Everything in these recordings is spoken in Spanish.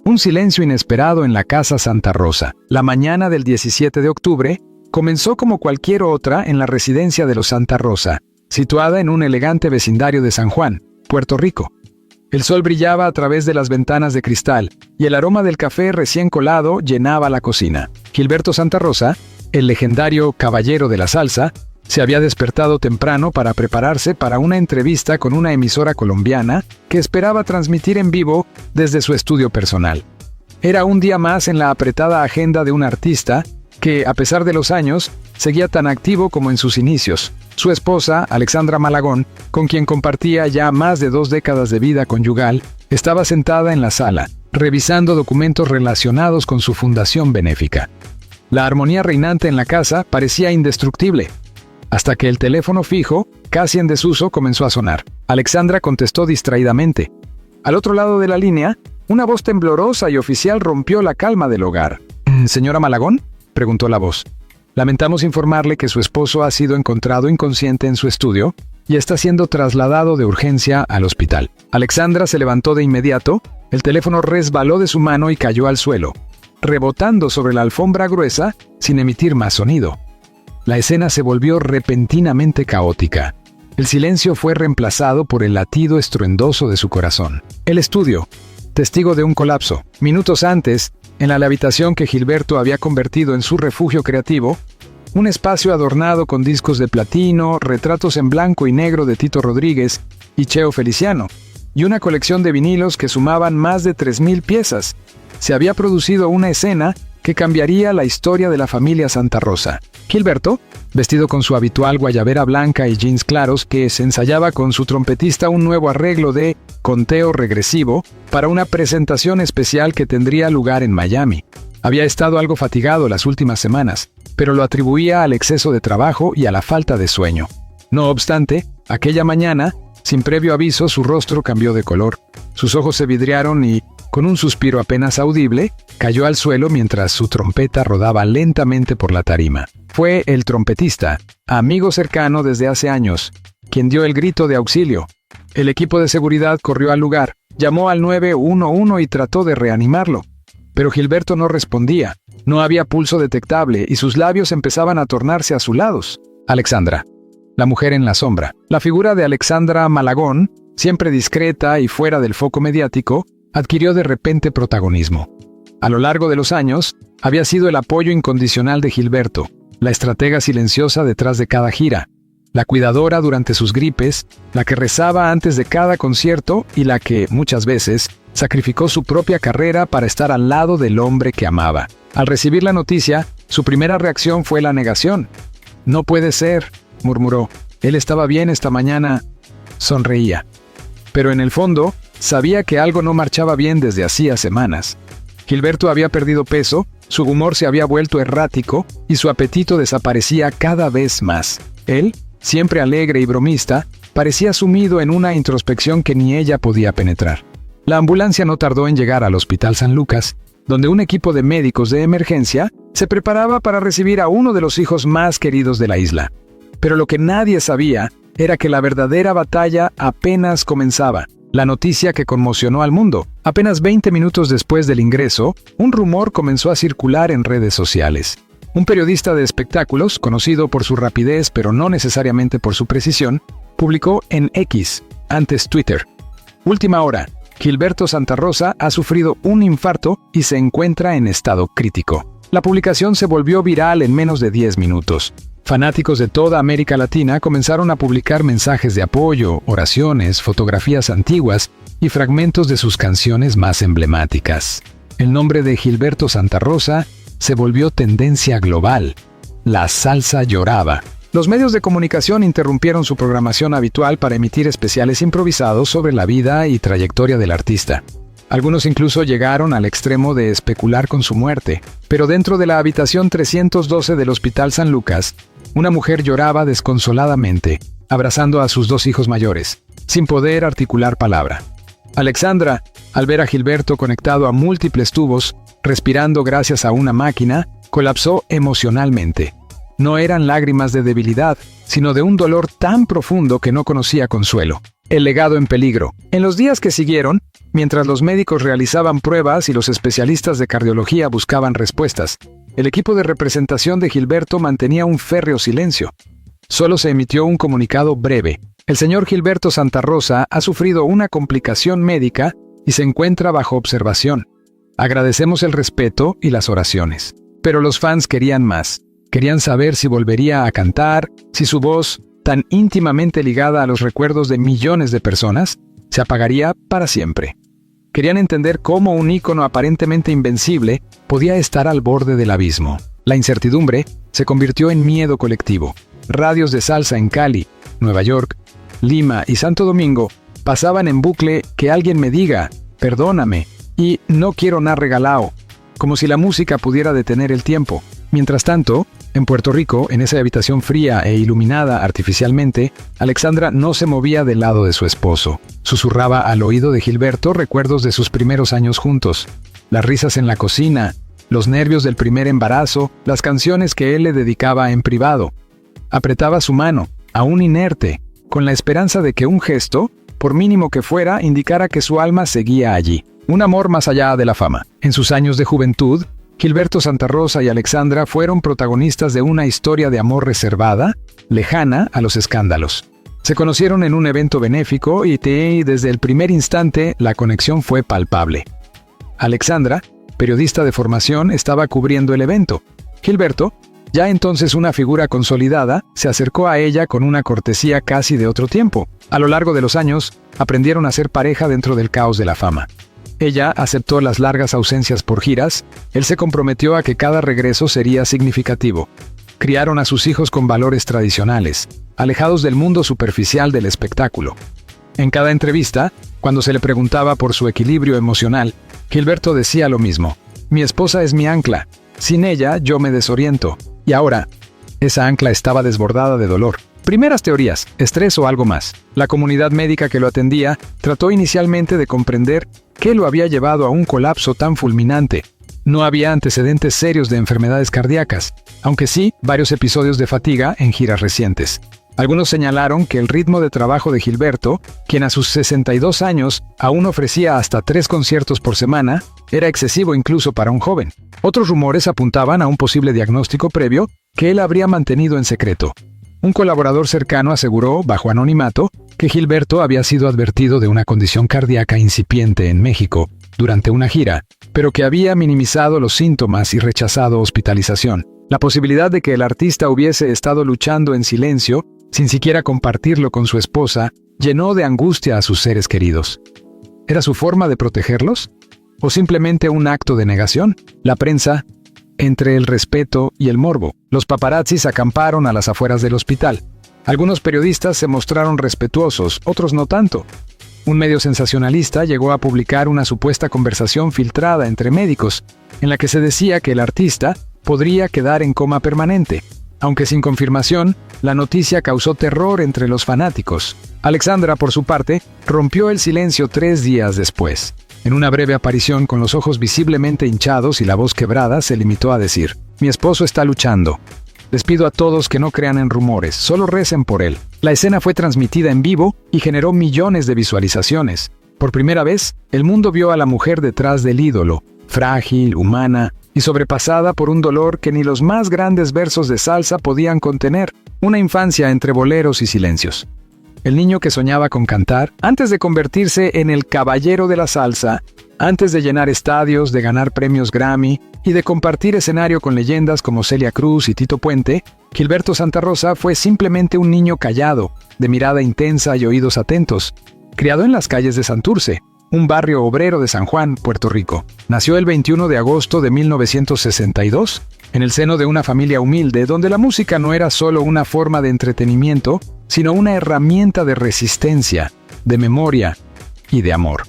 Un silencio inesperado en la Casa Santa Rosa. La mañana del 17 de octubre comenzó como cualquier otra en la residencia de los Santa Rosa, situada en un elegante vecindario de San Juan, Puerto Rico. El sol brillaba a través de las ventanas de cristal y el aroma del café recién colado llenaba la cocina. Gilberto Santa Rosa, el legendario caballero de la salsa, se había despertado temprano para prepararse para una entrevista con una emisora colombiana que esperaba transmitir en vivo desde su estudio personal. Era un día más en la apretada agenda de un artista que, a pesar de los años, seguía tan activo como en sus inicios. Su esposa, Alexandra Malagón, con quien compartía ya más de 2 décadas de vida conyugal, estaba sentada en la sala, revisando documentos relacionados con su fundación benéfica. La armonía reinante en la casa parecía indestructible, hasta que el teléfono fijo, casi en desuso, comenzó a sonar. Alexandra contestó distraídamente. Al otro lado de la línea, una voz temblorosa y oficial rompió la calma del hogar. ¿Señora Malagón?, preguntó la voz. Lamentamos informarle que su esposo ha sido encontrado inconsciente en su estudio y está siendo trasladado de urgencia al hospital. Alexandra se levantó de inmediato, el teléfono resbaló de su mano y cayó al suelo, rebotando sobre la alfombra gruesa sin emitir más sonido. La escena se volvió repentinamente caótica. El silencio fue reemplazado por el latido estruendoso de su corazón. El estudio, testigo de un colapso. Minutos antes, en la habitación que Gilberto había convertido en su refugio creativo, un espacio adornado con discos de platino, retratos en blanco y negro de Tito Rodríguez y Cheo Feliciano, y una colección de vinilos que sumaban más de 3,000 piezas. Se había producido una escena que cambiaría la historia de la familia Santa Rosa. Gilberto, vestido con su habitual guayabera blanca y jeans claros, que se ensayaba con su trompetista un nuevo arreglo de conteo regresivo para una presentación especial que tendría lugar en Miami. Había estado algo fatigado las últimas semanas, pero lo atribuía al exceso de trabajo y a la falta de sueño. No obstante, aquella mañana, sin previo aviso, su rostro cambió de color. Sus ojos se vidriaron y, con un suspiro apenas audible, cayó al suelo mientras su trompeta rodaba lentamente por la tarima. Fue el trompetista, amigo cercano desde hace años, quien dio el grito de auxilio. El equipo de seguridad corrió al lugar, llamó al 911 y trató de reanimarlo. Pero Gilberto no respondía, no había pulso detectable y sus labios empezaban a tornarse azulados. Alexandra, la mujer en la sombra. La figura de Alexandra Malagón, siempre discreta y fuera del foco mediático, adquirió de repente protagonismo. A lo largo de los años, había sido el apoyo incondicional de Gilberto, la estratega silenciosa detrás de cada gira, la cuidadora durante sus gripes, la que rezaba antes de cada concierto y la que, muchas veces, sacrificó su propia carrera para estar al lado del hombre que amaba. Al recibir la noticia, su primera reacción fue la negación. «No puede ser», murmuró. «Él estaba bien esta mañana». Sonreía. Pero en el fondo, sabía que algo no marchaba bien desde hacía semanas. Gilberto había perdido peso, su humor se había vuelto errático y su apetito desaparecía cada vez más. Él, siempre alegre y bromista, parecía sumido en una introspección que ni ella podía penetrar. La ambulancia no tardó en llegar al Hospital San Lucas, donde un equipo de médicos de emergencia se preparaba para recibir a uno de los hijos más queridos de la isla. Pero lo que nadie sabía era que la verdadera batalla apenas comenzaba. La noticia que conmocionó al mundo. Apenas 20 minutos después del ingreso, un rumor comenzó a circular en redes sociales. Un periodista de espectáculos, conocido por su rapidez pero no necesariamente por su precisión, publicó en X, antes Twitter: «Última hora, Gilberto Santa Rosa ha sufrido un infarto y se encuentra en estado crítico». La publicación se volvió viral en menos de 10 minutos. Fanáticos de toda América Latina comenzaron a publicar mensajes de apoyo, oraciones, fotografías antiguas y fragmentos de sus canciones más emblemáticas. El nombre de Gilberto Santa Rosa se volvió tendencia global. La salsa lloraba. Los medios de comunicación interrumpieron su programación habitual para emitir especiales improvisados sobre la vida y trayectoria del artista. Algunos incluso llegaron al extremo de especular con su muerte. Pero dentro de la habitación 312 del Hospital San Lucas, una mujer lloraba desconsoladamente, abrazando a sus 2 hijos mayores, sin poder articular palabra. Alexandra, al ver a Gilberto conectado a múltiples tubos, respirando gracias a una máquina, colapsó emocionalmente. No eran lágrimas de debilidad, sino de un dolor tan profundo que no conocía consuelo. El legado en peligro. En los días que siguieron, mientras los médicos realizaban pruebas y los especialistas de cardiología buscaban respuestas, el equipo de representación de Gilberto mantenía un férreo silencio. Solo se emitió un comunicado breve. El señor Gilberto Santa Rosa ha sufrido una complicación médica y se encuentra bajo observación. Agradecemos el respeto y las oraciones. Pero los fans querían más. Querían saber si volvería a cantar, si su voz, tan íntimamente ligada a los recuerdos de millones de personas, se apagaría para siempre. Querían entender cómo un ícono aparentemente invencible podía estar al borde del abismo. La incertidumbre se convirtió en miedo colectivo. Radios de salsa en Cali, Nueva York, Lima y Santo Domingo pasaban en bucle "que alguien me diga, perdóname" y "no quiero nada regalao", como si la música pudiera detener el tiempo. Mientras tanto, en Puerto Rico, en esa habitación fría e iluminada artificialmente, Alexandra no se movía del lado de su esposo. Susurraba al oído de Gilberto recuerdos de sus primeros años juntos, las risas en la cocina, los nervios del primer embarazo, las canciones que él le dedicaba en privado. Apretaba su mano, aún inerte, con la esperanza de que un gesto, por mínimo que fuera, indicara que su alma seguía allí. Un amor más allá de la fama. En sus años de juventud, Gilberto Santa Rosa y Alexandra fueron protagonistas de una historia de amor reservada, lejana a los escándalos. Se conocieron en un evento benéfico y desde el primer instante la conexión fue palpable. Alexandra, periodista de formación, estaba cubriendo el evento. Gilberto, ya entonces una figura consolidada, se acercó a ella con una cortesía casi de otro tiempo. A lo largo de los años, aprendieron a ser pareja dentro del caos de la fama. Ella aceptó las largas ausencias por giras, él se comprometió a que cada regreso sería significativo. Criaron a sus hijos con valores tradicionales, alejados del mundo superficial del espectáculo. En cada entrevista, cuando se le preguntaba por su equilibrio emocional, Gilberto decía lo mismo: "Mi esposa es mi ancla, sin ella yo me desoriento". Y ahora, esa ancla estaba desbordada de dolor. Primeras teorías, estrés o algo más. La comunidad médica que lo atendía trató inicialmente de comprender qué lo había llevado a un colapso tan fulminante. No había antecedentes serios de enfermedades cardíacas, aunque sí varios episodios de fatiga en giras recientes. Algunos señalaron que el ritmo de trabajo de Gilberto, quien a sus 62 años aún ofrecía hasta 3 conciertos por semana, era excesivo incluso para un joven. Otros rumores apuntaban a un posible diagnóstico previo que él habría mantenido en secreto. Un colaborador cercano aseguró, bajo anonimato, que Gilberto había sido advertido de una condición cardíaca incipiente en México durante una gira, pero que había minimizado los síntomas y rechazado hospitalización. La posibilidad de que el artista hubiese estado luchando en silencio, sin siquiera compartirlo con su esposa, llenó de angustia a sus seres queridos. ¿Era su forma de protegerlos? ¿O simplemente un acto de negación? La prensa, entre el respeto y el morbo, los paparazzis acamparon a las afueras del hospital. Algunos periodistas se mostraron respetuosos, otros no tanto. Un medio sensacionalista llegó a publicar una supuesta conversación filtrada entre médicos, en la que se decía que el artista podría quedar en coma permanente. Aunque sin confirmación, la noticia causó terror entre los fanáticos. Alexandra, por su parte, rompió el silencio 3 días después. En una breve aparición con los ojos visiblemente hinchados y la voz quebrada, se limitó a decir: "Mi esposo está luchando. Les pido a todos que no crean en rumores, solo recen por él". La escena fue transmitida en vivo y generó millones de visualizaciones. Por primera vez, el mundo vio a la mujer detrás del ídolo, frágil, humana y sobrepasada por un dolor que ni los más grandes versos de salsa podían contener. Una infancia entre boleros y silencios. El niño que soñaba con cantar, antes de convertirse en el caballero de la salsa, antes de llenar estadios, de ganar premios Grammy y de compartir escenario con leyendas como Celia Cruz y Tito Puente, Gilberto Santa Rosa fue simplemente un niño callado, de mirada intensa y oídos atentos, criado en las calles de Santurce, un barrio obrero de San Juan, Puerto Rico. Nació el 21 de agosto de 1962, en el seno de una familia humilde donde la música no era solo una forma de entretenimiento, sino una herramienta de resistencia, de memoria y de amor.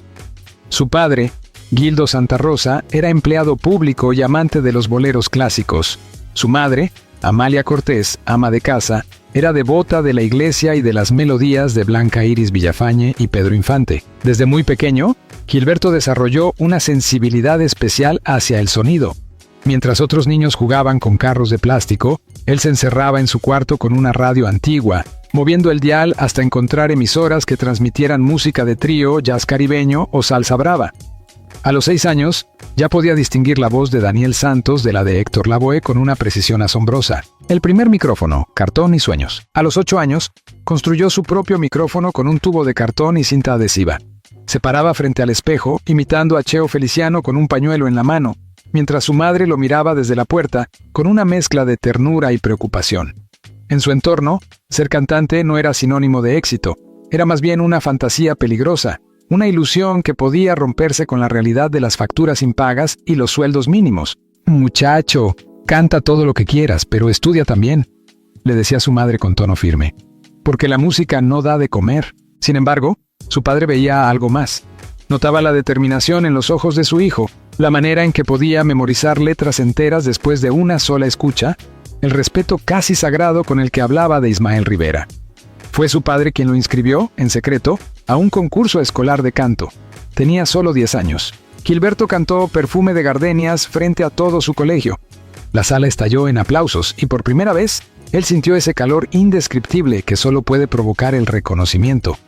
Su padre, Gildo Santa Rosa, era empleado público y amante de los boleros clásicos. Su madre, Amalia Cortés, ama de casa, era devota de la iglesia y de las melodías de Blanca Iris Villafañe y Pedro Infante. Desde muy pequeño, Gilberto desarrolló una sensibilidad especial hacia el sonido. Mientras otros niños jugaban con carros de plástico, él se encerraba en su cuarto con una radio antigua moviendo el dial hasta encontrar emisoras que transmitieran música de trío, jazz caribeño o salsa brava. A los 6 años, ya podía distinguir la voz de Daniel Santos de la de Héctor Lavoe con una precisión asombrosa. El primer micrófono, cartón y sueños. A los 8 años, construyó su propio micrófono con un tubo de cartón y cinta adhesiva. Se paraba frente al espejo, imitando a Cheo Feliciano con un pañuelo en la mano, mientras su madre lo miraba desde la puerta con una mezcla de ternura y preocupación. En su entorno, ser cantante no era sinónimo de éxito, era más bien una fantasía peligrosa, una ilusión que podía romperse con la realidad de las facturas impagas y los sueldos mínimos. «Muchacho, canta todo lo que quieras, pero estudia también», le decía su madre con tono firme. Porque la música no da de comer. Sin embargo, su padre veía algo más. Notaba la determinación en los ojos de su hijo, la manera en que podía memorizar letras enteras después de una sola escucha, el respeto casi sagrado con el que hablaba de Ismael Rivera. Fue su padre quien lo inscribió, en secreto, a un concurso escolar de canto. Tenía solo 10 años. Gilberto cantó Perfume de Gardenias frente a todo su colegio. La sala estalló en aplausos y por primera vez, él sintió ese calor indescriptible que solo puede provocar el reconocimiento.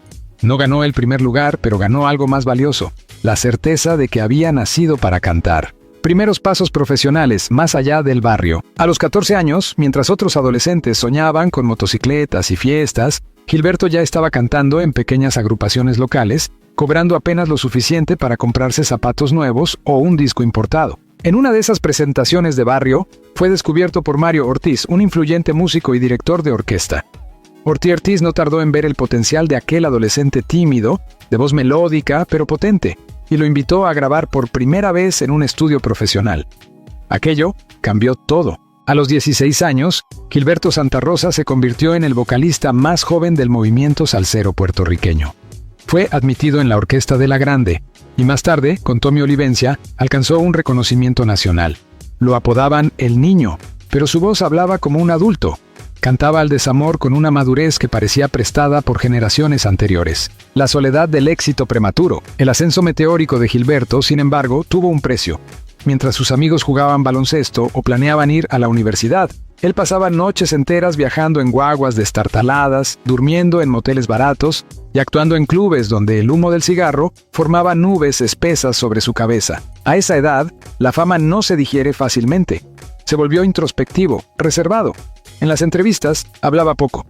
No ganó el primer lugar, pero ganó algo más valioso, la certeza de que había nacido para cantar. Primeros pasos profesionales más allá del barrio. A los 14 años, mientras otros adolescentes soñaban con motocicletas y fiestas, Gilberto ya estaba cantando en pequeñas agrupaciones locales, cobrando apenas lo suficiente para comprarse zapatos nuevos o un disco importado. En una de esas presentaciones de barrio, fue descubierto por Mario Ortiz, un influyente músico y director de orquesta. Ortiz no tardó en ver el potencial de aquel adolescente tímido, de voz melódica pero potente, y lo invitó a grabar por primera vez en un estudio profesional. Aquello cambió todo. A los 16 años, Gilberto Santa Rosa se convirtió en el vocalista más joven del movimiento salsero puertorriqueño. Fue admitido en la Orquesta de La Grande, y más tarde, con Tommy Olivencia, alcanzó un reconocimiento nacional. Lo apodaban El Niño, pero su voz hablaba como un adulto. Cantaba al desamor con una madurez que parecía prestada por generaciones anteriores. La soledad del éxito prematuro. El ascenso meteórico de Gilberto, sin embargo, tuvo un precio. Mientras sus amigos jugaban baloncesto o planeaban ir a la universidad, él pasaba noches enteras viajando en guaguas destartaladas, durmiendo en moteles baratos y actuando en clubes donde el humo del cigarro formaba nubes espesas sobre su cabeza. A esa edad, la fama no se digiere fácilmente. Se volvió introspectivo, reservado. En las entrevistas, hablaba poco.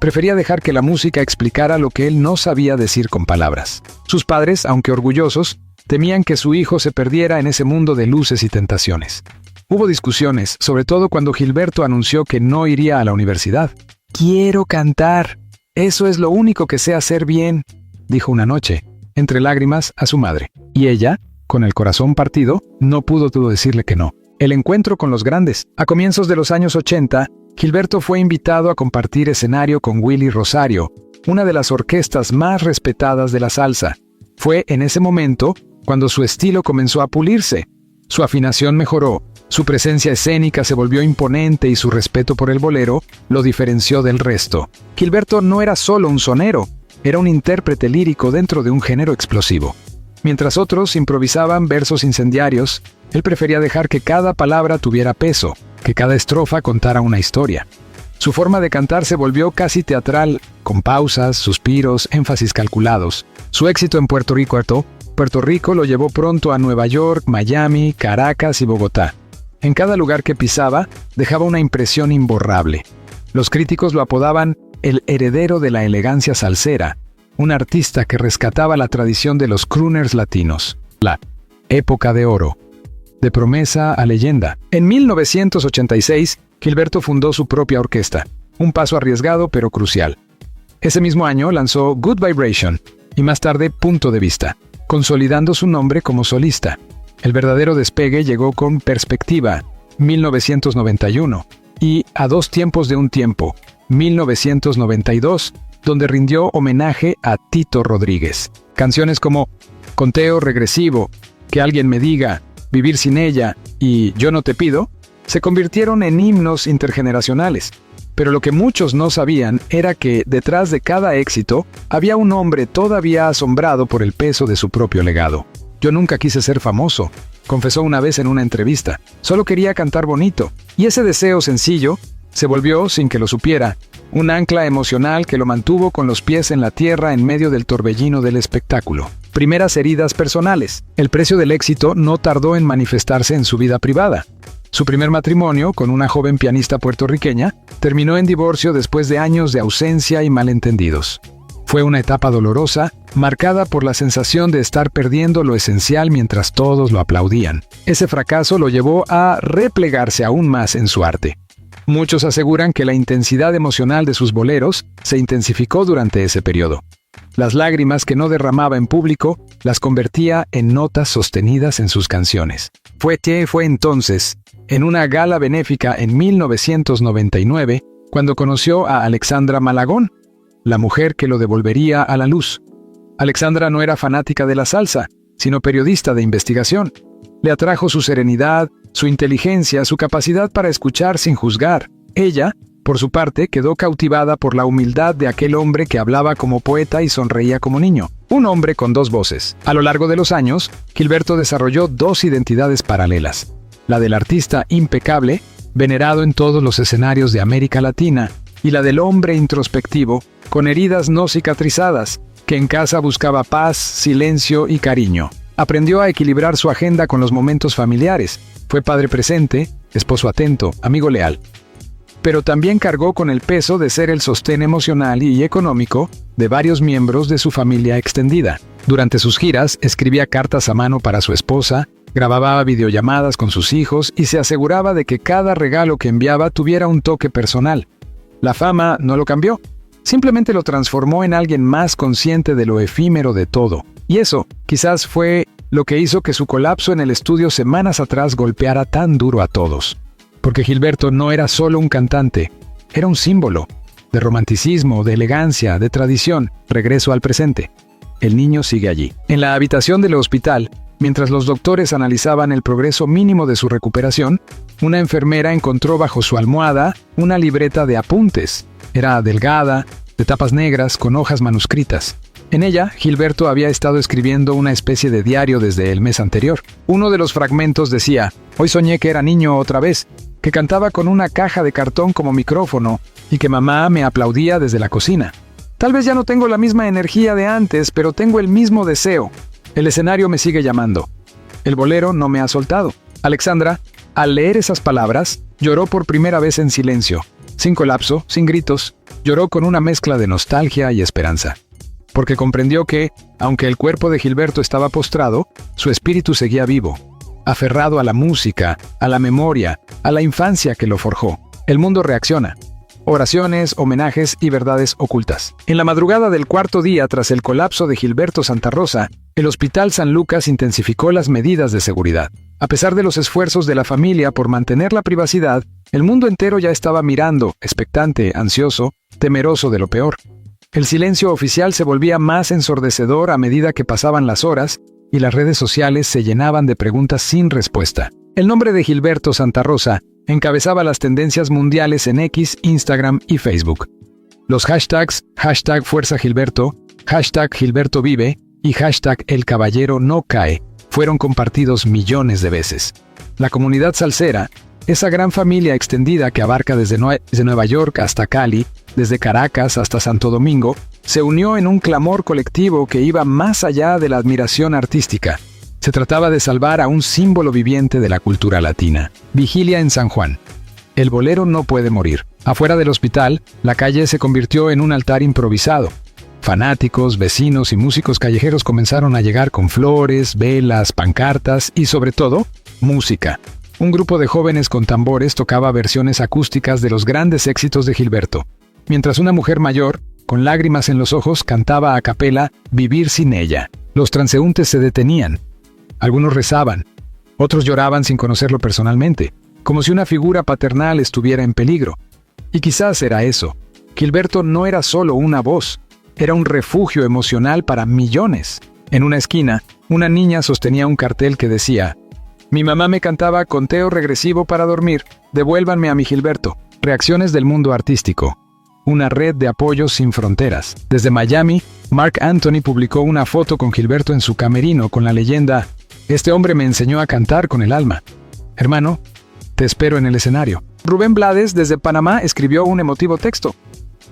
Prefería dejar que la música explicara lo que él no sabía decir con palabras. Sus padres, aunque orgullosos, temían que su hijo se perdiera en ese mundo de luces y tentaciones. Hubo discusiones, sobre todo cuando Gilberto anunció que no iría a la universidad. «Quiero cantar. Eso es lo único que sé hacer bien», dijo una noche, entre lágrimas, a su madre. Y ella, con el corazón partido, no pudo decirle que no. El encuentro con los grandes. A comienzos de los años 80, Gilberto fue invitado a compartir escenario con Willy Rosario, una de las orquestas más respetadas de la salsa. Fue en ese momento cuando su estilo comenzó a pulirse. Su afinación mejoró, su presencia escénica se volvió imponente y su respeto por el bolero lo diferenció del resto. Gilberto no era solo un sonero, era un intérprete lírico dentro de un género explosivo. Mientras otros improvisaban versos incendiarios, él prefería dejar que cada palabra tuviera peso, que cada estrofa contara una historia. Su forma de cantar se volvió casi teatral, con pausas, suspiros, énfasis calculados. Su éxito en Puerto Rico lo llevó pronto a Nueva York, Miami, Caracas y Bogotá. En cada lugar que pisaba, dejaba una impresión imborrable. Los críticos lo apodaban el heredero de la elegancia salsera, un artista que rescataba la tradición de los crooners latinos. La época de oro. De promesa a leyenda. En 1986, Gilberto fundó su propia orquesta, un paso arriesgado pero crucial. Ese mismo año lanzó Good Vibration y más tarde Punto de Vista, consolidando su nombre como solista. El verdadero despegue llegó con Perspectiva, 1991, y A dos tiempos de un tiempo, 1992, donde rindió homenaje a Tito Rodríguez. Canciones como Conteo Regresivo, Que alguien me diga, Vivir sin ella y Yo no te pido, se convirtieron en himnos intergeneracionales. Pero lo que muchos no sabían era que detrás de cada éxito había un hombre todavía asombrado por el peso de su propio legado. Yo nunca quise ser famoso, confesó una vez en una entrevista. Solo quería cantar bonito. Y ese deseo sencillo se volvió, sin que lo supiera, un ancla emocional que lo mantuvo con los pies en la tierra en medio del torbellino del espectáculo. Primeras heridas personales. El precio del éxito no tardó en manifestarse en su vida privada. Su primer matrimonio, con una joven pianista puertorriqueña, terminó en divorcio después de años de ausencia y malentendidos. Fue una etapa dolorosa, marcada por la sensación de estar perdiendo lo esencial mientras todos lo aplaudían. Ese fracaso lo llevó a replegarse aún más en su arte. Muchos aseguran que la intensidad emocional de sus boleros se intensificó durante ese periodo. Las lágrimas que no derramaba en público las convertía en notas sostenidas en sus canciones. Fue entonces, en una gala benéfica en 1999, cuando conoció a Alexandra Malagón, la mujer que lo devolvería a la luz. Alexandra no era fanática de la salsa, sino periodista de investigación. Le atrajo su serenidad, su inteligencia, su capacidad para escuchar sin juzgar. Ella, por su parte, quedó cautivada por la humildad de aquel hombre que hablaba como poeta y sonreía como niño. Un hombre con dos voces. A lo largo de los años, Gilberto desarrolló dos identidades paralelas. La del artista impecable, venerado en todos los escenarios de América Latina, y la del hombre introspectivo, con heridas no cicatrizadas, que en casa buscaba paz, silencio y cariño. Aprendió a equilibrar su agenda con los momentos familiares. Fue padre presente, esposo atento, amigo leal. Pero también cargó con el peso de ser el sostén emocional y económico de varios miembros de su familia extendida. Durante sus giras, escribía cartas a mano para su esposa, grababa videollamadas con sus hijos y se aseguraba de que cada regalo que enviaba tuviera un toque personal. La fama no lo cambió, simplemente lo transformó en alguien más consciente de lo efímero de todo. Y eso, quizás fue lo que hizo que su colapso en el estudio semanas atrás golpeara tan duro a todos. Porque Gilberto no era solo un cantante, era un símbolo de romanticismo, de elegancia, de tradición. Regreso al presente. El niño sigue allí. En la habitación del hospital, mientras los doctores analizaban el progreso mínimo de su recuperación, una enfermera encontró bajo su almohada una libreta de apuntes. Era delgada, de tapas negras, con hojas manuscritas. En ella, Gilberto había estado escribiendo una especie de diario desde el mes anterior. Uno de los fragmentos decía: «Hoy soñé que era niño otra vez, que cantaba con una caja de cartón como micrófono y que mamá me aplaudía desde la cocina. Tal vez ya no tengo la misma energía de antes, pero tengo el mismo deseo. El escenario me sigue llamando. El bolero no me ha soltado». Alexandra, al leer esas palabras, lloró por primera vez en silencio, sin colapso, sin gritos. Lloró con una mezcla de nostalgia y esperanza. Porque comprendió que, aunque el cuerpo de Gilberto estaba postrado, su espíritu seguía vivo, aferrado a la música, a la memoria, a la infancia que lo forjó. El mundo reacciona. Oraciones, homenajes y verdades ocultas. En la madrugada del cuarto día tras el colapso de Gilberto Santa Rosa, el Hospital San Lucas intensificó las medidas de seguridad. A pesar de los esfuerzos de la familia por mantener la privacidad, el mundo entero ya estaba mirando, expectante, ansioso, temeroso de lo peor. El silencio oficial se volvía más ensordecedor a medida que pasaban las horas y las redes sociales se llenaban de preguntas sin respuesta. El nombre de Gilberto Santa Rosa encabezaba las tendencias mundiales en X, Instagram y Facebook. Los hashtags #FuerzaGilberto, #GilbertoVive y #ElCaballeroNoCae fueron compartidos millones de veces. La comunidad salsera, esa gran familia extendida que abarca desde Nueva York hasta Cali, desde Caracas hasta Santo Domingo, se unió en un clamor colectivo que iba más allá de la admiración artística. Se trataba de salvar a un símbolo viviente de la cultura latina. Vigilia en San Juan. El bolero no puede morir. Afuera del hospital, la calle se convirtió en un altar improvisado. Fanáticos, vecinos y músicos callejeros comenzaron a llegar con flores, velas, pancartas y, sobre todo, música. Un grupo de jóvenes con tambores tocaba versiones acústicas de los grandes éxitos de Gilberto, mientras una mujer mayor, con lágrimas en los ojos, cantaba a capela «Vivir sin ella». Los transeúntes se detenían. Algunos rezaban, otros lloraban sin conocerlo personalmente, como si una figura paternal estuviera en peligro. Y quizás era eso. Gilberto no era solo una voz, era un refugio emocional para millones. En una esquina, una niña sostenía un cartel que decía: «Mi mamá me cantaba conteo regresivo para dormir, devuélvanme a mi Gilberto». Reacciones del mundo artístico. Una red de apoyos sin fronteras. Desde Miami, Marc Anthony publicó una foto con Gilberto en su camerino con la leyenda: «Este hombre me enseñó a cantar con el alma. Hermano, te espero en el escenario». Rubén Blades, desde Panamá, escribió un emotivo texto: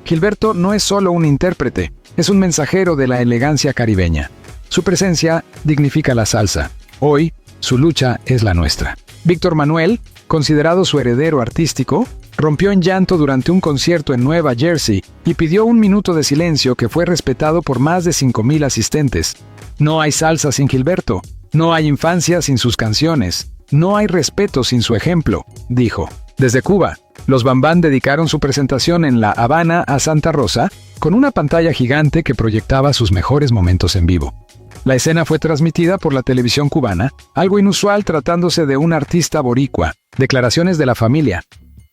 Gilberto no es solo un intérprete, es un mensajero de la elegancia caribeña. Su presencia dignifica la salsa. Hoy, su lucha es la nuestra. Víctor Manuel, considerado su heredero artístico, rompió en llanto durante un concierto en Nueva Jersey y pidió un minuto de silencio que fue respetado por más de 5,000 asistentes. No hay salsa sin Gilberto, no hay infancia sin sus canciones, no hay respeto sin su ejemplo, dijo. Desde Cuba, los Bambán dedicaron su presentación en La Habana a Santa Rosa con una pantalla gigante que proyectaba sus mejores momentos en vivo. La escena fue transmitida por la televisión cubana, algo inusual tratándose de un artista boricua. Declaraciones de la familia.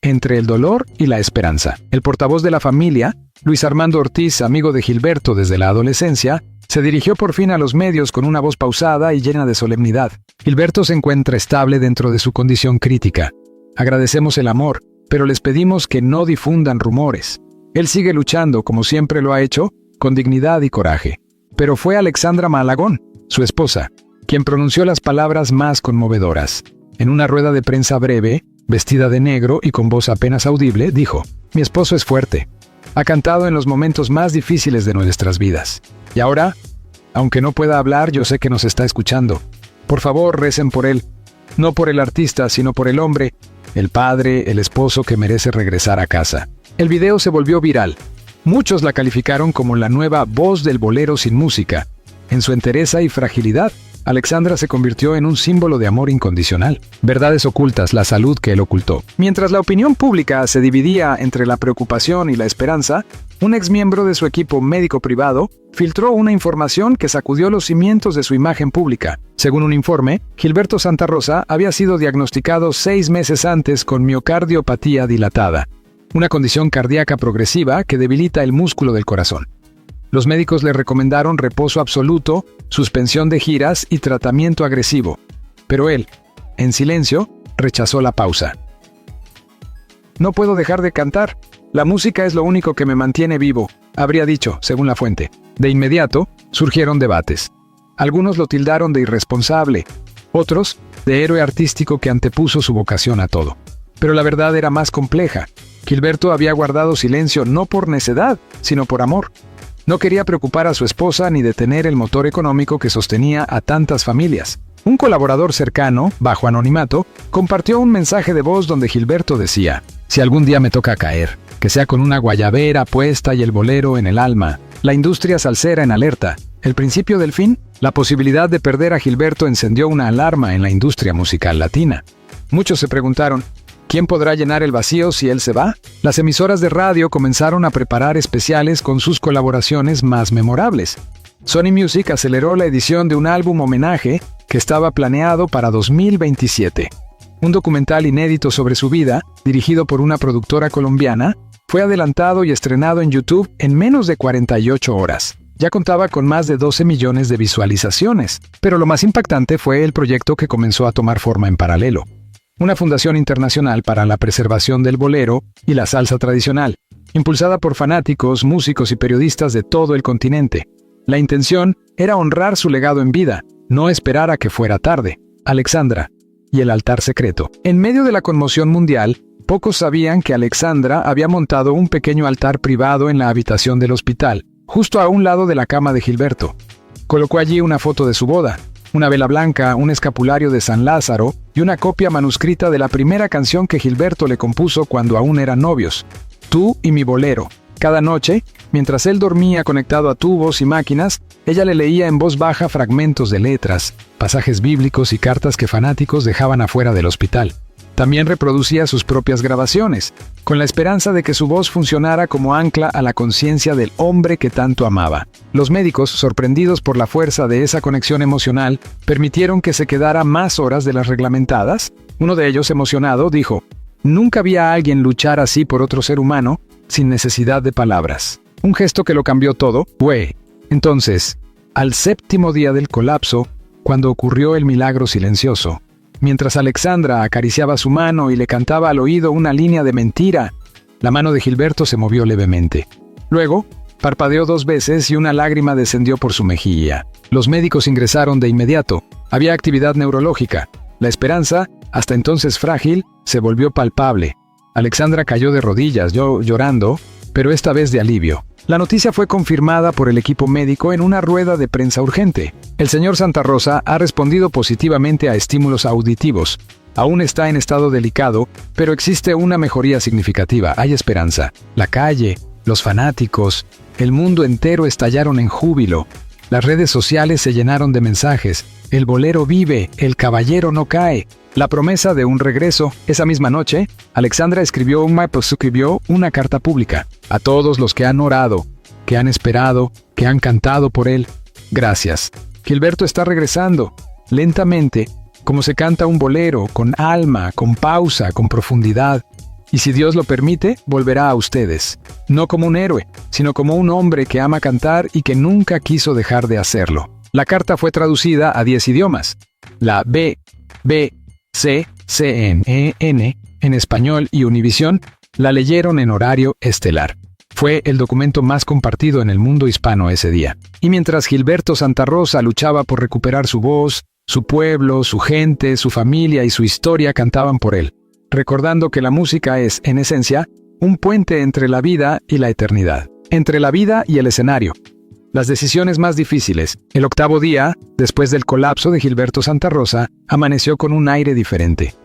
Entre el dolor y la esperanza. El portavoz de la familia, Luis Armando Ortiz, amigo de Gilberto desde la adolescencia, se dirigió por fin a los medios con una voz pausada y llena de solemnidad. Gilberto se encuentra estable dentro de su condición crítica. Agradecemos el amor, pero les pedimos que no difundan rumores. Él sigue luchando, como siempre lo ha hecho, con dignidad y coraje. Pero fue Alexandra Malagón, su esposa, quien pronunció las palabras más conmovedoras. En una rueda de prensa breve, vestida de negro y con voz apenas audible, dijo: «Mi esposo es fuerte. Ha cantado en los momentos más difíciles de nuestras vidas. Y ahora, aunque no pueda hablar, yo sé que nos está escuchando. Por favor, recen por él. No por el artista, sino por el hombre, el padre, el esposo que merece regresar a casa». El video se volvió viral. Muchos la calificaron como la nueva voz del bolero sin música. En su entereza y fragilidad, Alexandra se convirtió en un símbolo de amor incondicional. Verdades ocultas, la salud que él ocultó. Mientras la opinión pública se dividía entre la preocupación y la esperanza, un exmiembro de su equipo médico privado filtró una información que sacudió los cimientos de su imagen pública. Según un informe, Gilberto Santa Rosa había sido diagnosticado 6 meses antes con miocardiopatía dilatada, una condición cardíaca progresiva que debilita el músculo del corazón. Los médicos le recomendaron reposo absoluto, suspensión de giras y tratamiento agresivo. Pero él, en silencio, rechazó la pausa. «No puedo dejar de cantar. La música es lo único que me mantiene vivo», habría dicho, según la fuente. De inmediato, surgieron debates. Algunos lo tildaron de irresponsable, otros de héroe artístico que antepuso su vocación a todo. Pero la verdad era más compleja. Gilberto había guardado silencio no por necedad, sino por amor. No quería preocupar a su esposa ni detener el motor económico que sostenía a tantas familias. Un colaborador cercano, bajo anonimato, compartió un mensaje de voz donde Gilberto decía: «Si algún día me toca caer, que sea con una guayabera puesta y el bolero en el alma, la industria salsera en alerta. El principio del fin». La posibilidad de perder a Gilberto encendió una alarma en la industria musical latina. Muchos se preguntaron: ¿quién podrá llenar el vacío si él se va? Las emisoras de radio comenzaron a preparar especiales con sus colaboraciones más memorables. Sony Music aceleró la edición de un álbum homenaje que estaba planeado para 2027. Un documental inédito sobre su vida, dirigido por una productora colombiana, fue adelantado y estrenado en YouTube en menos de 48 horas. Ya contaba con más de 12 millones de visualizaciones, pero lo más impactante fue el proyecto que comenzó a tomar forma en paralelo. Una fundación internacional para la preservación del bolero y la salsa tradicional, impulsada por fanáticos, músicos y periodistas de todo el continente. La intención era honrar su legado en vida, no esperar a que fuera tarde. Alexandra y el altar secreto. En medio de la conmoción mundial, pocos sabían que Alexandra había montado un pequeño altar privado en la habitación del hospital, justo a un lado de la cama de Gilberto. Colocó allí una foto de su boda, una vela blanca, un escapulario de San Lázaro y una copia manuscrita de la primera canción que Gilberto le compuso cuando aún eran novios, Tú y mi bolero. Cada noche, mientras él dormía conectado a tubos y máquinas, ella le leía en voz baja fragmentos de letras, pasajes bíblicos y cartas que fanáticos dejaban afuera del hospital. También reproducía sus propias grabaciones, con la esperanza de que su voz funcionara como ancla a la conciencia del hombre que tanto amaba. Los médicos, sorprendidos por la fuerza de esa conexión emocional, permitieron que se quedara más horas de las reglamentadas. Uno de ellos, emocionado, dijo: «Nunca vi a alguien luchar así por otro ser humano, sin necesidad de palabras». Un gesto que lo cambió todo fue, entonces, al 7º día del colapso, cuando ocurrió el milagro silencioso. Mientras Alexandra acariciaba su mano y le cantaba al oído una línea de mentira, la mano de Gilberto se movió levemente. Luego, parpadeó 2 veces y una lágrima descendió por su mejilla. Los médicos ingresaron de inmediato. Había actividad neurológica. La esperanza, hasta entonces frágil, se volvió palpable. Alexandra cayó de rodillas, llorando, pero esta vez de alivio. La noticia fue confirmada por el equipo médico en una rueda de prensa urgente. El señor Santa Rosa ha respondido positivamente a estímulos auditivos. Aún está en estado delicado, pero existe una mejoría significativa. Hay esperanza. La calle, los fanáticos, el mundo entero estallaron en júbilo. Las redes sociales se llenaron de mensajes. El bolero vive, el caballero no cae. La promesa de un regreso. Esa misma noche, Alexandra escribió una carta pública a todos los que han orado, que han esperado, que han cantado por él. Gracias. Gilberto está regresando, lentamente, como se canta un bolero, con alma, con pausa, con profundidad. Y si Dios lo permite, volverá a ustedes. No como un héroe, sino como un hombre que ama cantar y que nunca quiso dejar de hacerlo. La carta fue traducida a 10 idiomas. La CNN en español y Univisión la leyeron en horario estelar. Fue el documento más compartido en el mundo hispano ese día. Y mientras Gilberto Santa Rosa luchaba por recuperar su voz, su pueblo, su gente, su familia y su historia cantaban por él, recordando que la música es, en esencia, un puente entre la vida y la eternidad, entre la vida y el escenario. Las decisiones más difíciles. El 8º día, después del colapso de Gilberto Santa Rosa, amaneció con un aire diferente.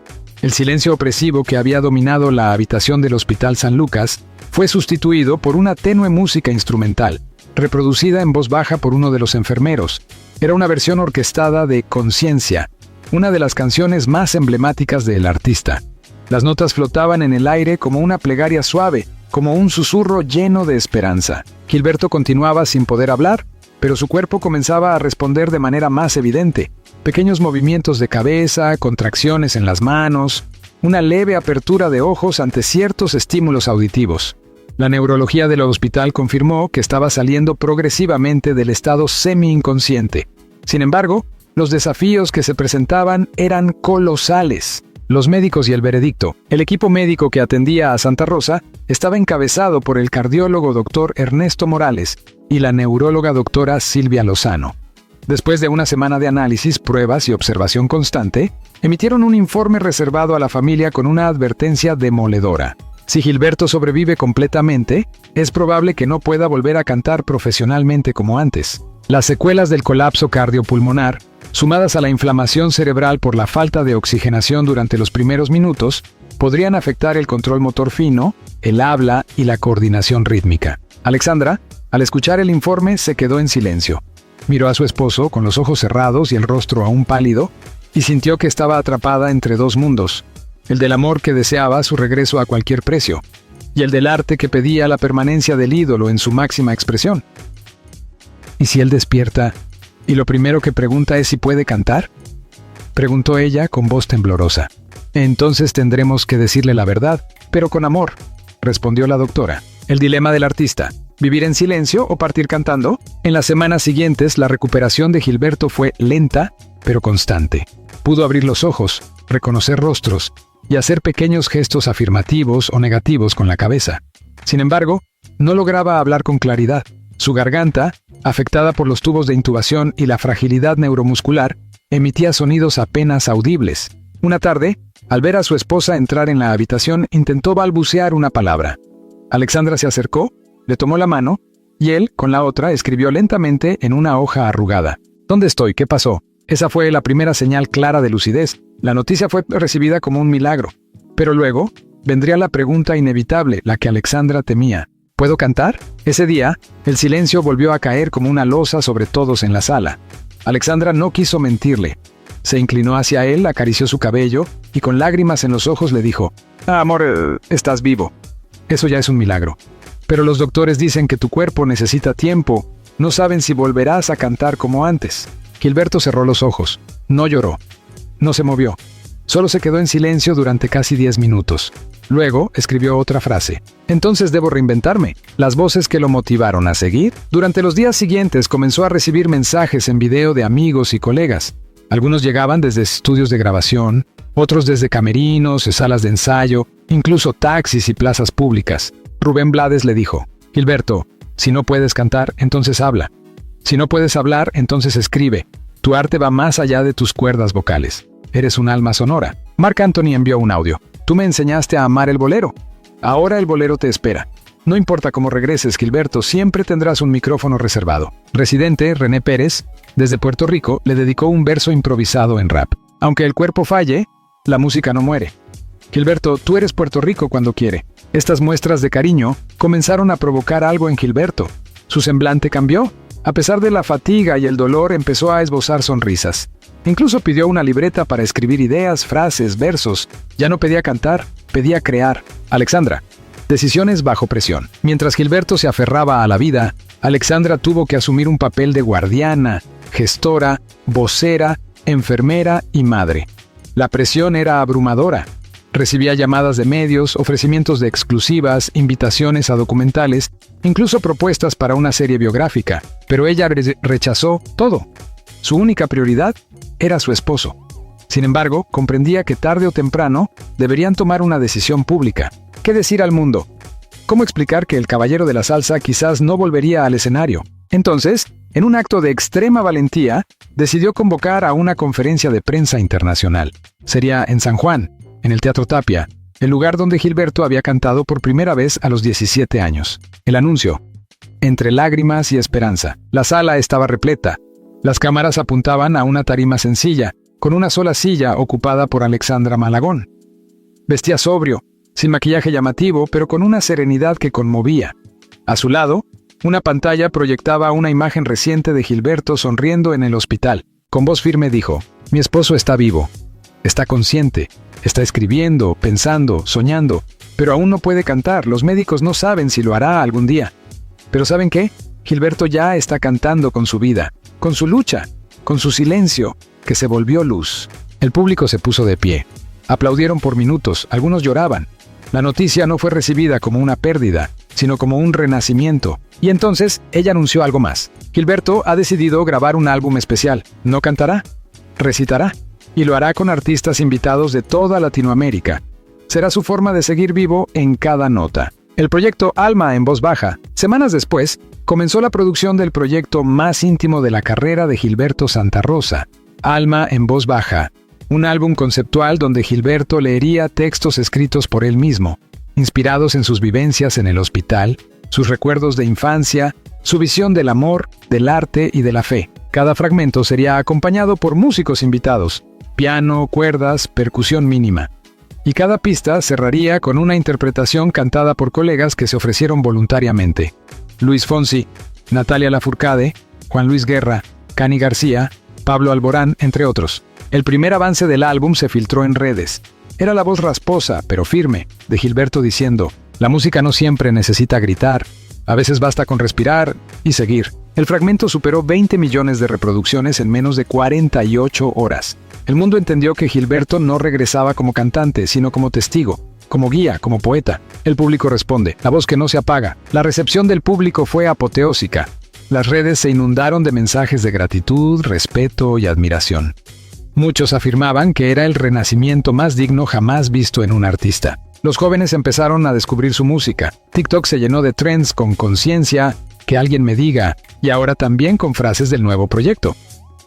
El silencio opresivo que había dominado la habitación del Hospital San Lucas fue sustituido por una tenue música instrumental, reproducida en voz baja por uno de los enfermeros. Era una versión orquestada de Conciencia, una de las canciones más emblemáticas del artista. Las notas flotaban en el aire como una plegaria suave, como un susurro lleno de esperanza. Gilberto continuaba sin poder hablar, pero su cuerpo comenzaba a responder de manera más evidente. Pequeños movimientos de cabeza, contracciones en las manos, una leve apertura de ojos ante ciertos estímulos auditivos. La neurología del hospital confirmó que estaba saliendo progresivamente del estado semi-inconsciente. Sin embargo, los desafíos que se presentaban eran colosales. Los médicos y el veredicto. El equipo médico que atendía a Santa Rosa estaba encabezado por el cardiólogo Dr. Ernesto Morales y la neuróloga Dra. Silvia Lozano. Después de una semana de análisis, pruebas y observación constante, emitieron un informe reservado a la familia con una advertencia demoledora. Si Gilberto sobrevive completamente, es probable que no pueda volver a cantar profesionalmente como antes. Las secuelas del colapso cardiopulmonar, sumadas a la inflamación cerebral por la falta de oxigenación durante los primeros minutos, podrían afectar el control motor fino, el habla y la coordinación rítmica. Alexandra, al escuchar el informe, se quedó en silencio. Miró a su esposo con los ojos cerrados y el rostro aún pálido, y sintió que estaba atrapada entre dos mundos: el del amor que deseaba su regreso a cualquier precio, y el del arte que pedía la permanencia del ídolo en su máxima expresión. ¿Y si él despierta y lo primero que pregunta es si puede cantar?, preguntó ella con voz temblorosa. Entonces tendremos que decirle la verdad, pero con amor, respondió la doctora. El dilema del artista: ¿vivir en silencio o partir cantando? En las semanas siguientes, la recuperación de Gilberto fue lenta, pero constante. Pudo abrir los ojos, reconocer rostros y hacer pequeños gestos afirmativos o negativos con la cabeza. Sin embargo, no lograba hablar con claridad. Su garganta, afectada por los tubos de intubación y la fragilidad neuromuscular, emitía sonidos apenas audibles. Una tarde, al ver a su esposa entrar en la habitación, intentó balbucear una palabra. Alexandra se acercó, le tomó la mano, y él, con la otra, escribió lentamente en una hoja arrugada. ¿Dónde estoy? ¿Qué pasó? Esa fue la primera señal clara de lucidez. La noticia fue recibida como un milagro. Pero luego, vendría la pregunta inevitable, la que Alexandra temía. ¿Puedo cantar? Ese día, el silencio volvió a caer como una losa sobre todos en la sala. Alexandra no quiso mentirle. Se inclinó hacia él, acarició su cabello, y con lágrimas en los ojos le dijo: amor, estás vivo. Eso ya es un milagro. Pero los doctores dicen que tu cuerpo necesita tiempo. No saben si volverás a cantar como antes. Gilberto cerró los ojos. No lloró. No se movió. Solo se quedó en silencio durante casi 10 minutos. Luego escribió otra frase. Entonces debo reinventarme. Las voces que lo motivaron a seguir. Durante los días siguientes comenzó a recibir mensajes en video de amigos y colegas. Algunos llegaban desde estudios de grabación, otros desde camerinos, salas de ensayo, incluso taxis y plazas públicas. Rubén Blades le dijo: Gilberto, si no puedes cantar, entonces habla. Si no puedes hablar, entonces escribe. Tu arte va más allá de tus cuerdas vocales. Eres un alma sonora. Marc Anthony envió un audio. Tú me enseñaste a amar el bolero. Ahora el bolero te espera. No importa cómo regreses, Gilberto, siempre tendrás un micrófono reservado. Residente, René Pérez, desde Puerto Rico, le dedicó un verso improvisado en rap. Aunque el cuerpo falle, la música no muere. Gilberto, tú eres Puerto Rico cuando quiere. Estas muestras de cariño comenzaron a provocar algo en Gilberto. Su semblante cambió. A pesar de la fatiga y el dolor, empezó a esbozar sonrisas. Incluso pidió una libreta para escribir ideas, frases, versos. Ya no pedía cantar, pedía crear. Alexandra. Decisiones bajo presión. Mientras Gilberto se aferraba a la vida, Alexandra tuvo que asumir un papel de guardiana, gestora, vocera, enfermera y madre. La presión era abrumadora. Recibía llamadas de medios, ofrecimientos de exclusivas, invitaciones a documentales, incluso propuestas para una serie biográfica, pero ella rechazó todo. Su única prioridad era su esposo. Sin embargo, comprendía que tarde o temprano deberían tomar una decisión pública. ¿Qué decir al mundo? ¿Cómo explicar que el caballero de la salsa quizás no volvería al escenario? Entonces, en un acto de extrema valentía, decidió convocar a una conferencia de prensa internacional. Sería en San Juan, en el Teatro Tapia, el lugar donde Gilberto había cantado por primera vez a los 17 años. El anuncio: entre lágrimas y esperanza. La sala estaba repleta. Las cámaras apuntaban a una tarima sencilla, con una sola silla ocupada por Alexandra Malagón. Vestía sobrio, sin maquillaje llamativo, pero con una serenidad que conmovía. A su lado, una pantalla proyectaba una imagen reciente de Gilberto sonriendo en el hospital. Con voz firme dijo: mi esposo está vivo, está consciente, está escribiendo, pensando, soñando, pero aún no puede cantar. Los médicos no saben si lo hará algún día. Pero ¿saben qué? Gilberto ya está cantando con su vida, con su lucha, con su silencio, que se volvió luz. El público se puso de pie. Aplaudieron por minutos, algunos lloraban. La noticia no fue recibida como una pérdida, sino como un renacimiento. Y entonces ella anunció algo más. Gilberto ha decidido grabar un álbum especial. No cantará, recitará, y lo hará con artistas invitados de toda Latinoamérica. Será su forma de seguir vivo en cada nota. El proyecto Alma en voz baja. Semanas después, comenzó la producción del proyecto más íntimo de la carrera de Gilberto Santa Rosa, Alma en voz baja, un álbum conceptual donde Gilberto leería textos escritos por él mismo, inspirados en sus vivencias en el hospital, sus recuerdos de infancia, su visión del amor, del arte y de la fe. Cada fragmento sería acompañado por músicos invitados, piano, cuerdas, percusión mínima. Y cada pista cerraría con una interpretación cantada por colegas que se ofrecieron voluntariamente. Luis Fonsi, Natalia Lafourcade, Juan Luis Guerra, Cani García, Pablo Alborán, entre otros. El primer avance del álbum se filtró en redes. Era la voz rasposa, pero firme, de Gilberto diciendo: la música no siempre necesita gritar, a veces basta con respirar y seguir. El fragmento superó 20 millones de reproducciones en menos de 48 horas. El mundo entendió que Gilberto no regresaba como cantante, sino como testigo, como guía, como poeta. El público responde, la voz que no se apaga. La recepción del público fue apoteósica. Las redes se inundaron de mensajes de gratitud, respeto y admiración. Muchos afirmaban que era el renacimiento más digno jamás visto en un artista. Los jóvenes empezaron a descubrir su música. TikTok se llenó de trends con conciencia, que alguien me diga, y ahora también con frases del nuevo proyecto.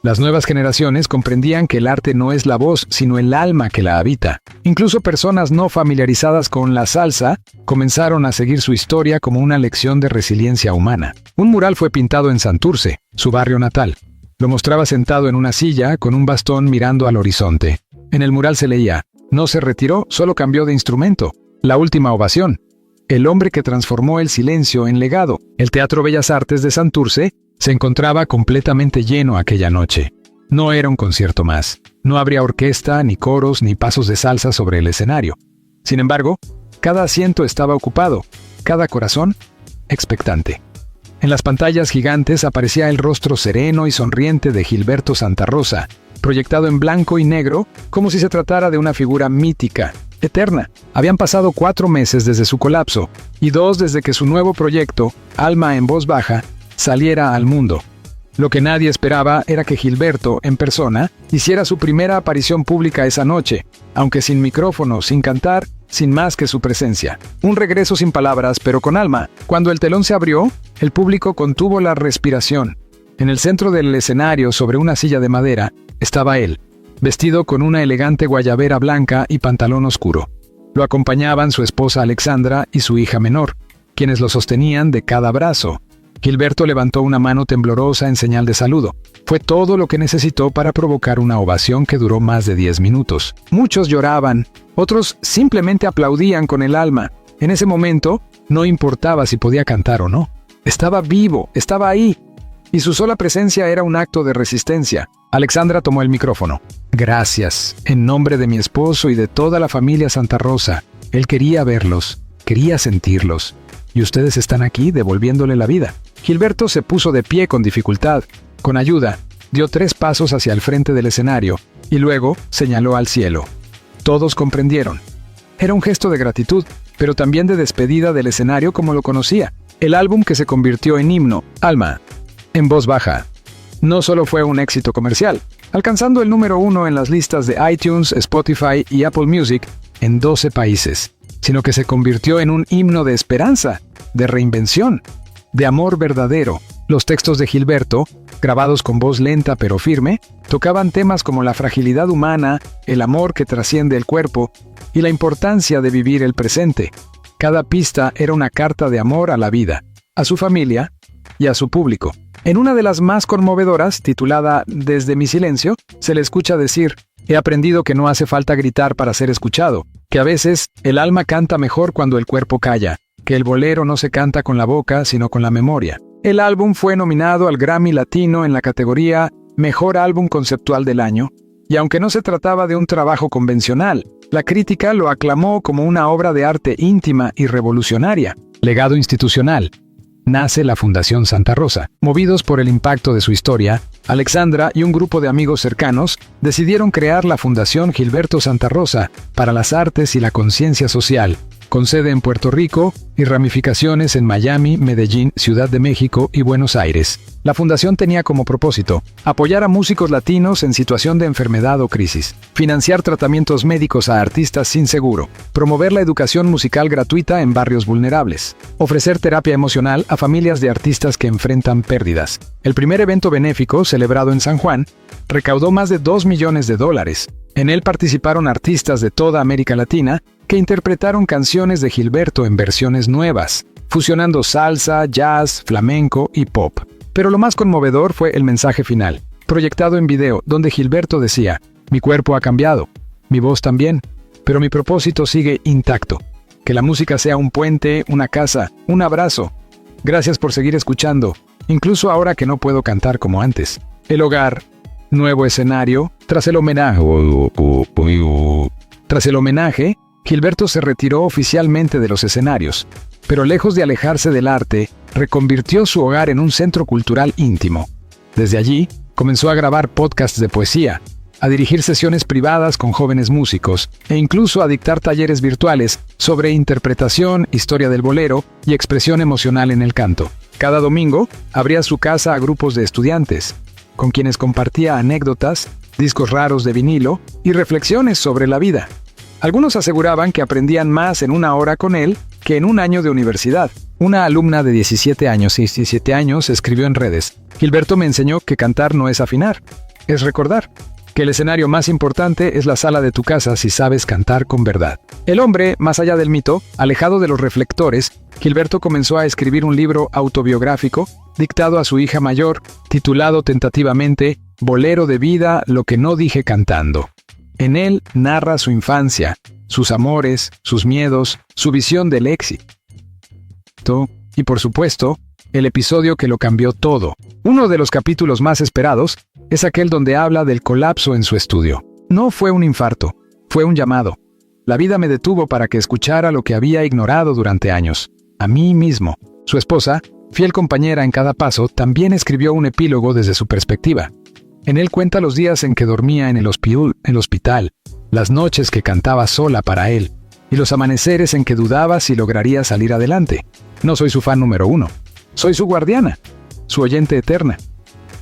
Las nuevas generaciones comprendían que el arte no es la voz, sino el alma que la habita. Incluso personas no familiarizadas con la salsa comenzaron a seguir su historia como una lección de resiliencia humana. Un mural fue pintado en Santurce, su barrio natal. Lo mostraba sentado en una silla, con un bastón mirando al horizonte. En el mural se leía: no se retiró, solo cambió de instrumento. La última ovación. El hombre que transformó el silencio en legado. El Teatro Bellas Artes de Santurce se encontraba completamente lleno aquella noche. No era un concierto más. No habría orquesta, ni coros, ni pasos de salsa sobre el escenario. Sin embargo, cada asiento estaba ocupado, cada corazón expectante. En las pantallas gigantes aparecía el rostro sereno y sonriente de Gilberto Santa Rosa, proyectado en blanco y negro, como si se tratara de una figura mítica, eterna. Habían pasado 4 meses desde su colapso, y 2 desde que su nuevo proyecto, Alma en voz baja, saliera al mundo. Lo que nadie esperaba era que Gilberto, en persona, hiciera su primera aparición pública esa noche, aunque sin micrófono, sin cantar, sin más que su presencia. Un regreso sin palabras, pero con alma. Cuando el telón se abrió, el público contuvo la respiración. En el centro del escenario, sobre una silla de madera, estaba él, vestido con una elegante guayabera blanca y pantalón oscuro. Lo acompañaban su esposa Alexandra y su hija menor, quienes lo sostenían de cada brazo. Gilberto levantó una mano temblorosa en señal de saludo. Fue todo lo que necesitó para provocar una ovación que duró más de 10 minutos. Muchos lloraban, otros simplemente aplaudían con el alma. En ese momento, no importaba si podía cantar o no. Estaba vivo, estaba ahí. Y su sola presencia era un acto de resistencia. Alexandra tomó el micrófono. Gracias, en nombre de mi esposo y de toda la familia Santa Rosa. Él quería verlos, quería sentirlos. Y ustedes están aquí devolviéndole la vida. Gilberto se puso de pie con dificultad. Con ayuda, dio 3 pasos hacia el frente del escenario y luego señaló al cielo. Todos comprendieron. Era un gesto de gratitud, pero también de despedida del escenario como lo conocía. El álbum que se convirtió en himno, Alma, en voz baja, no solo fue un éxito comercial, alcanzando el número 1 en las listas de iTunes, Spotify y Apple Music en 12 países, sino que se convirtió en un himno de esperanza, de reinvención, de amor verdadero. Los textos de Gilberto, grabados con voz lenta pero firme, tocaban temas como la fragilidad humana, el amor que trasciende el cuerpo y la importancia de vivir el presente. Cada pista era una carta de amor a la vida, a su familia y a su público. En una de las más conmovedoras, titulada Desde mi silencio, se le escucha decir: he aprendido que no hace falta gritar para ser escuchado, que a veces el alma canta mejor cuando el cuerpo calla, que el bolero no se canta con la boca sino con la memoria. El álbum fue nominado al Grammy Latino en la categoría Mejor Álbum Conceptual del Año, y aunque no se trataba de un trabajo convencional, la crítica lo aclamó como una obra de arte íntima y revolucionaria. Legado institucional. Nace la Fundación Santa Rosa. Movidos por el impacto de su historia, Alexandra y un grupo de amigos cercanos decidieron crear la Fundación Gilberto Santa Rosa para las artes y la conciencia social, con sede en Puerto Rico y ramificaciones en Miami, Medellín, Ciudad de México y Buenos Aires. La fundación tenía como propósito apoyar a músicos latinos en situación de enfermedad o crisis, financiar tratamientos médicos a artistas sin seguro, promover la educación musical gratuita en barrios vulnerables, ofrecer terapia emocional a familias de artistas que enfrentan pérdidas. El primer evento benéfico, celebrado en San Juan, recaudó más de $2 millones. En él participaron artistas de toda América Latina que interpretaron canciones de Gilberto en versiones nuevas, fusionando salsa, jazz, flamenco y pop. Pero lo más conmovedor fue el mensaje final, proyectado en video, donde Gilberto decía: mi cuerpo ha cambiado, mi voz también, pero mi propósito sigue intacto. Que la música sea un puente, una casa, un abrazo. Gracias por seguir escuchando, incluso ahora que no puedo cantar como antes. El hogar, nuevo escenario. Tras el homenaje, Gilberto se retiró oficialmente de los escenarios, pero lejos de alejarse del arte, reconvirtió su hogar en un centro cultural íntimo. Desde allí, comenzó a grabar podcasts de poesía, a dirigir sesiones privadas con jóvenes músicos e incluso a dictar talleres virtuales sobre interpretación, historia del bolero y expresión emocional en el canto. Cada domingo, abría su casa a grupos de estudiantes, con quienes compartía anécdotas, discos raros de vinilo y reflexiones sobre la vida. Algunos aseguraban que aprendían más en una hora con él que en un año de universidad. Una alumna de 17 años escribió en redes: Gilberto me enseñó que cantar no es afinar, es recordar, que el escenario más importante es la sala de tu casa si sabes cantar con verdad. El hombre, más allá del mito, alejado de los reflectores, Gilberto comenzó a escribir un libro autobiográfico dictado a su hija mayor, titulado tentativamente Bolero de vida, lo que no dije cantando. En él narra su infancia, sus amores, sus miedos, su visión del éxito y, por supuesto, el episodio que lo cambió todo. Uno de los capítulos más esperados es aquel donde habla del colapso en su estudio. No fue un infarto, fue un llamado. La vida me detuvo para que escuchara lo que había ignorado durante años, a mí mismo. Su esposa, fiel compañera en cada paso, también escribió un epílogo desde su perspectiva. En él cuenta los días en que dormía en el hospital, las noches que cantaba sola para él, y los amaneceres en que dudaba si lograría salir adelante. No soy su fan número 1, soy su guardiana, su oyente eterna.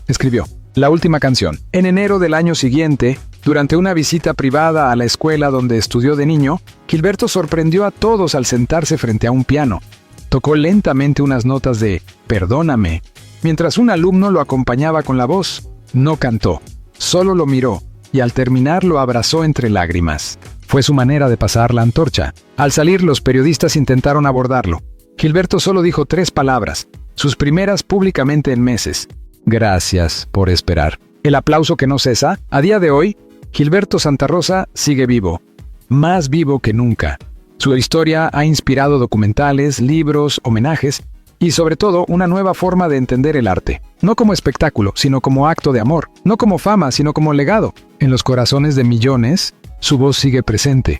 Escribió la última canción. En enero del año siguiente, durante una visita privada a la escuela donde estudió de niño, Gilberto sorprendió a todos al sentarse frente a un piano. Tocó lentamente unas notas de Perdóname, mientras un alumno lo acompañaba con la voz. No cantó, solo lo miró, y al terminar lo abrazó entre lágrimas. Fue su manera de pasar la antorcha. Al salir, los periodistas intentaron abordarlo. Gilberto solo dijo 3 palabras, sus primeras públicamente en meses. Gracias por esperar. El aplauso que no cesa. A día de hoy, Gilberto Santa Rosa sigue vivo, más vivo que nunca. Su historia ha inspirado documentales, libros, homenajes y sobre todo una nueva forma de entender el arte. No como espectáculo, sino como acto de amor. No como fama, sino como legado. En los corazones de millones, su voz sigue presente.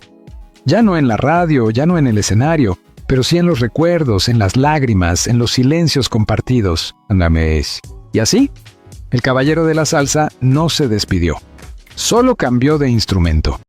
Ya no en la radio, ya no en el escenario, pero sí en los recuerdos, en las lágrimas, en los silencios compartidos. Y así, el caballero de la salsa no se despidió. Solo cambió de instrumento.